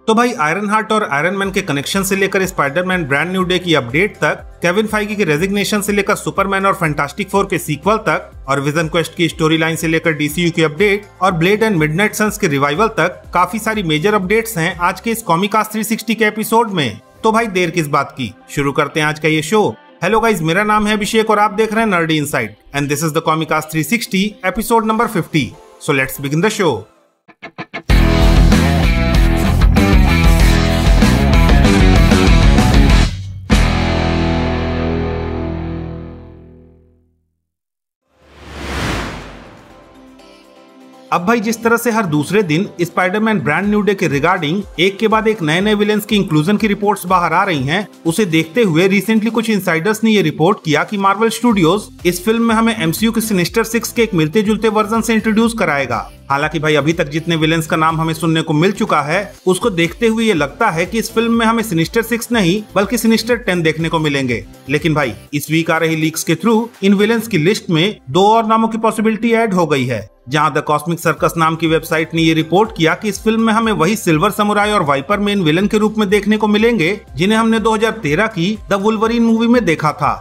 तो भाई iron heart और आयरन मैन के कनेक्शन से लेकर स्पाइडरमैन ब्रांड न्यू डे की अपडेट तक, केविन फाइगी के रेजिग्नेशन से लेकर सुपरमैन और फैंटास्टिक फोर के सीक्वल तक, और विजन क्वेस्ट की स्टोरी लाइन से लेकर डीसीयू की अपडेट और ब्लेड एंड मिडनाइट सन्स के रिवाइवल तक काफी सारी मेजर अपडेट्स हैं आज के इस कॉमिकास्ट 360 के एपिसोड में। तो भाई देर किस बात की, शुरू करते हैं आज का ये शो। हेलो गाइज, मेरा नाम है अभिषेक और आप देख रहे हैं nerdy inside and this is the Comicast 360 episode number 50। So let's begin the show. अब भाई जिस तरह से हर दूसरे दिन स्पाइडरमैन ब्रांड न्यू डे के रिगार्डिंग एक के बाद एक नए नए विलेंस की इंक्लूजन की रिपोर्ट्स बाहर आ रही हैं, उसे देखते हुए रिसेंटली कुछ इनसाइडर्स ने ये रिपोर्ट किया कि मार्वल स्टूडियोज इस फिल्म में हमें एमसीयू के सिनिस्टर 6 के एक मिलते जुलते वर्जन से इंट्रोड्यूस कराएगा। हालांकि भाई अभी तक जितने विलेंस का नाम हमें सुनने को मिल चुका है उसको देखते हुए ये लगता है कि इस फिल्म में हमें सिनिस्टर 6 नहीं बल्कि सिनिस्टर 10 देखने को मिलेंगे। लेकिन भाई इस वीक आ रही लीक्स के थ्रू इन विलेंस की लिस्ट में 2 और नामों की पॉसिबिलिटी ऐड हो गई है, जहां द कॉस्मिक सर्कस नाम की वेबसाइट ने ये रिपोर्ट किया कि इस फिल्म में हमें वही सिल्वर समुराई और वाइपर मेन विलन के रूप में देखने को मिलेंगे जिन्हें हमने 2013 की द वुल्वरीन मूवी में देखा था।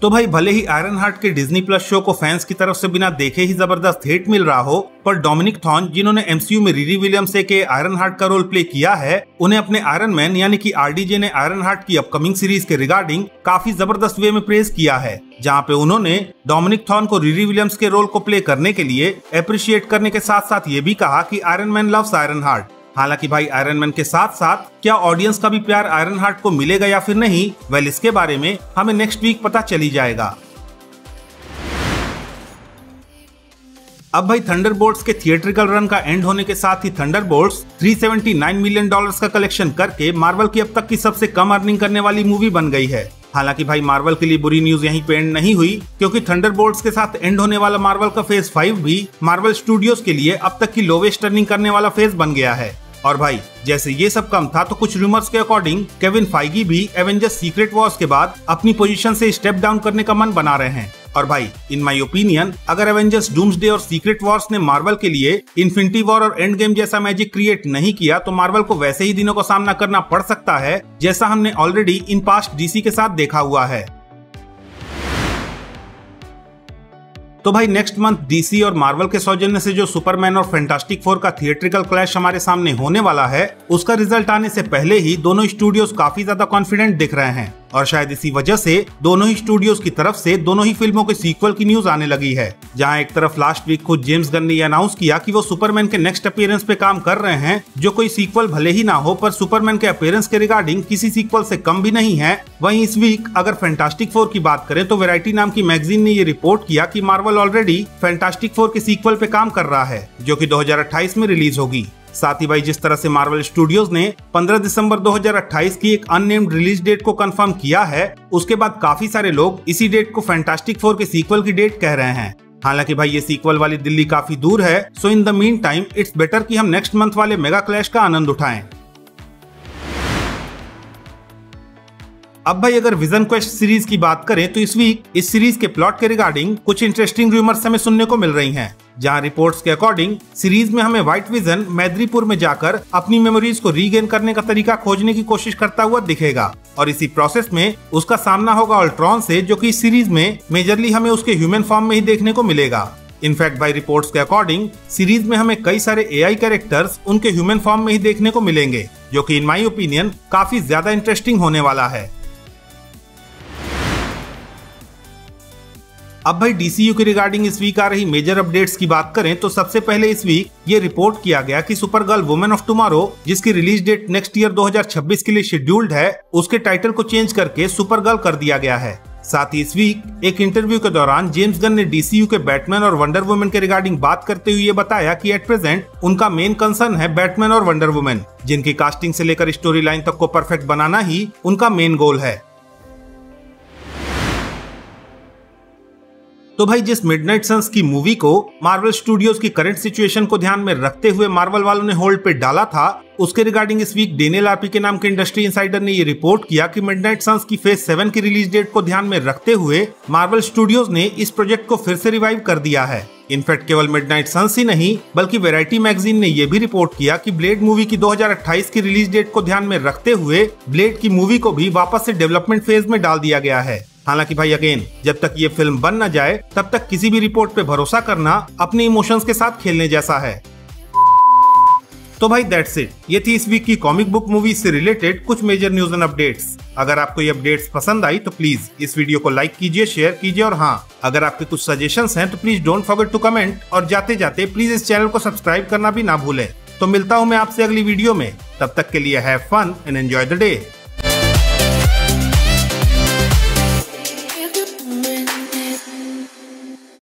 तो भाई भले ही आयरन हार्ट के डिज्नी प्लस शो को फैंस की तरफ से बिना देखे ही जबरदस्त हिट मिल रहा हो, पर डोमिनिक थॉर्न जिन्होंने एमसीयू में रिरी विलियम्स के आयरन हार्ट का रोल प्ले किया है, उन्हें अपने आयरन मैन यानी कि आरडीजे ने आयरन हार्ट की अपकमिंग सीरीज के रिगार्डिंग काफी जबरदस्त वे में प्रेज किया है, जहां पे उन्होंने डोमिनिक थॉर्न को रिरी विलियम्स के रोल को प्ले करने के लिए अप्रिशिएट करने के साथ साथ ये भी कहा कि iron man loves iron heart. हालांकि भाई आयरन मैन के साथ साथ क्या ऑडियंस का भी प्यार आयरन हार्ट को मिलेगा या फिर नहीं, वेल इसके बारे में हमें नेक्स्ट वीक पता चली जाएगा। अब भाई थंडरबोल्ट्स के थिएट्रिकल रन का एंड होने के साथ ही थंडरबोल्ट्स $379 मिलियन का कलेक्शन करके मार्वल की अब तक की सबसे कम अर्निंग करने वाली मूवी बन गई है। हालांकि भाई मार्वल के लिए बुरी न्यूज यहीं पे एंड नहीं हुई, क्योंकि थंडरबोल्ट्स के साथ एंड होने वाला मार्वल का फेज 5 भी मार्वल स्टूडियोज के लिए अब तक की लोवेस्ट अर्निंग करने वाला फेज बन गया है। और भाई जैसे ये सब कम था तो कुछ रूमर्स के अकॉर्डिंग केविन फाइगी भी एवेंजर्स सीक्रेट वॉर्स के बाद अपनी पोजीशन से स्टेप डाउन करने का मन बना रहे हैं। और भाई इन माय ओपिनियन अगर एवेंजर्स डूम्सडे और सीक्रेट वॉर्स ने मार्वल के लिए इन्फिनिटी वॉर और एंड गेम जैसा मैजिक क्रिएट नहीं किया तो मार्वल को वैसे ही दिनों का सामना करना पड़ सकता है जैसा हमने ऑलरेडी इन पास्ट डीसी के साथ देखा हुआ है। तो भाई नेक्स्ट मंथ डीसी और मार्वल के सौजन्य से जो सुपरमैन और फैंटास्टिक फोर का थिएट्रिकल क्लैश हमारे सामने होने वाला है, उसका रिजल्ट आने से पहले ही दोनों स्टूडियोज काफी ज्यादा कॉन्फिडेंट दिख रहे हैं और शायद इसी वजह से दोनों ही स्टूडियोज की तरफ से दोनों ही फिल्मों के सीक्वल की न्यूज आने लगी है। जहां एक तरफ लास्ट वीक खुद जेम्स गन ने अनाउंस किया कि वो सुपरमैन के नेक्स्ट अपीयरेंस पे काम कर रहे हैं, जो कोई सीक्वल भले ही ना हो पर सुपरमैन के अपीयरेंस के रिगार्डिंग किसी सीक्वल से कम भी नहीं है। वहीं इस वीक अगर फैंटास्टिक फोर की बात करें तो वैरायटी नाम की मैगजीन ने ये रिपोर्ट किया कि मार्वल ऑलरेडी फैंटास्टिक फोर के सीक्वल पे काम कर रहा है, जो कि 2028 में रिलीज होगी। साथ ही भाई जिस तरह से मार्वल स्टूडियोज ने 15 दिसंबर 2028 की एक अननेम्ड रिलीज डेट को कंफर्म किया है, उसके बाद काफी सारे लोग इसी डेट को फैंटास्टिक फोर के सीक्वल की डेट कह रहे हैं। हालांकि भाई ये सीक्वल वाली दिल्ली काफी दूर है, so in the mean time it's better कि हम नेक्स्ट मंथ वाले मेगा क्लैश का आनंद उठाएं। अब भाई अगर विजन क्वेस्ट सीरीज की बात करें तो इस वीक इस सीरीज के प्लॉट के रिगार्डिंग कुछ इंटरेस्टिंग रूमर्स हमें सुनने को मिल रही हैं, जहां रिपोर्ट्स के अकॉर्डिंग सीरीज में हमें व्हाइट विजन मैद्रीपुर में जाकर अपनी मेमोरीज को रीगेन करने का तरीका खोजने की कोशिश करता हुआ दिखेगा और इसी प्रोसेस में उसका सामना होगा अल्ट्रॉन से, जो कि इस सीरीज में मेजरली हमें उसके ह्यूमन फॉर्म में ही देखने को मिलेगा। इनफैक्ट बाय रिपोर्ट्स के अकॉर्डिंग सीरीज में हमें कई सारे एआई कैरेक्टर्स उनके ह्यूमन फॉर्म में ही देखने को मिलेंगे, जो कि इन माय ओपिनियन काफी ज्यादा इंटरेस्टिंग होने वाला है। अब भाई डीसीयू के रिगार्डिंग इस वीक आ रही मेजर अपडेट्स की बात करें तो सबसे पहले इस वीक ये रिपोर्ट किया गया कि सुपरगर्ल वुमेन ऑफ टुमारो, जिसकी रिलीज डेट नेक्स्ट ईयर 2026 के लिए शेड्यूल्ड है, उसके टाइटल को चेंज करके सुपरगर्ल कर दिया गया है। साथ ही इस वीक एक इंटरव्यू के दौरान जेम्स गन ने डीसीयू के बैटमैन और वंडर वुमेन के रिगार्डिंग बात करते हुए ये बताया कि एट प्रेजेंट उनका मेन कंसर्न है बैटमैन और वंडर वुमेन, जिनकी कास्टिंग से लेकर स्टोरी लाइन तक को परफेक्ट बनाना ही उनका मेन गोल है। तो भाई जिस मिडनाइट सन्स की मूवी को मार्वल स्टूडियोज की करंट सिचुएशन को ध्यान में रखते हुए मार्वल वालों ने होल्ड पे डाला था, उसके रिगार्डिंग इस वीक डेनियल आरपी के नाम के इंडस्ट्री इनसाइडर ने ये रिपोर्ट किया कि मिडनाइट सन्स की फेज 7 की रिलीज डेट को ध्यान में रखते हुए मार्वल स्टूडियोज ने इस प्रोजेक्ट को फिर से रिवाइव कर दिया है। इनफैक्ट केवल मिडनाइट सन्स ही नहीं बल्कि वैरायटी मैगजीन ने यह भी रिपोर्ट किया कि ब्लेड मूवी की 2028 की रिलीज डेट को ध्यान में रखते हुए ब्लेड की मूवी को भी वापस से डेवलपमेंट फेज में डाल दिया गया है। हालांकि भाई अगेन, जब तक ये फिल्म बन न जाए तब तक किसी भी रिपोर्ट पे भरोसा करना अपने इमोशंस के साथ खेलने जैसा है। तो भाई दैट्स इट, ये थी इस वीक की कॉमिक बुक मूवीज से रिलेटेड कुछ मेजर न्यूज एंड अपडेट्स। अगर आपको ये अपडेट्स पसंद आई तो प्लीज इस वीडियो को लाइक कीजिए, शेयर कीजिए और हाँ, अगर आपके कुछ सजेशंस हैं तो please don't forget to comment और जाते जाते प्लीज इस चैनल को सब्सक्राइब करना भी ना भूलें। तो मिलता हूँ मैं आपसे अगली वीडियो में, तब तक के लिए have fun and enjoy the day.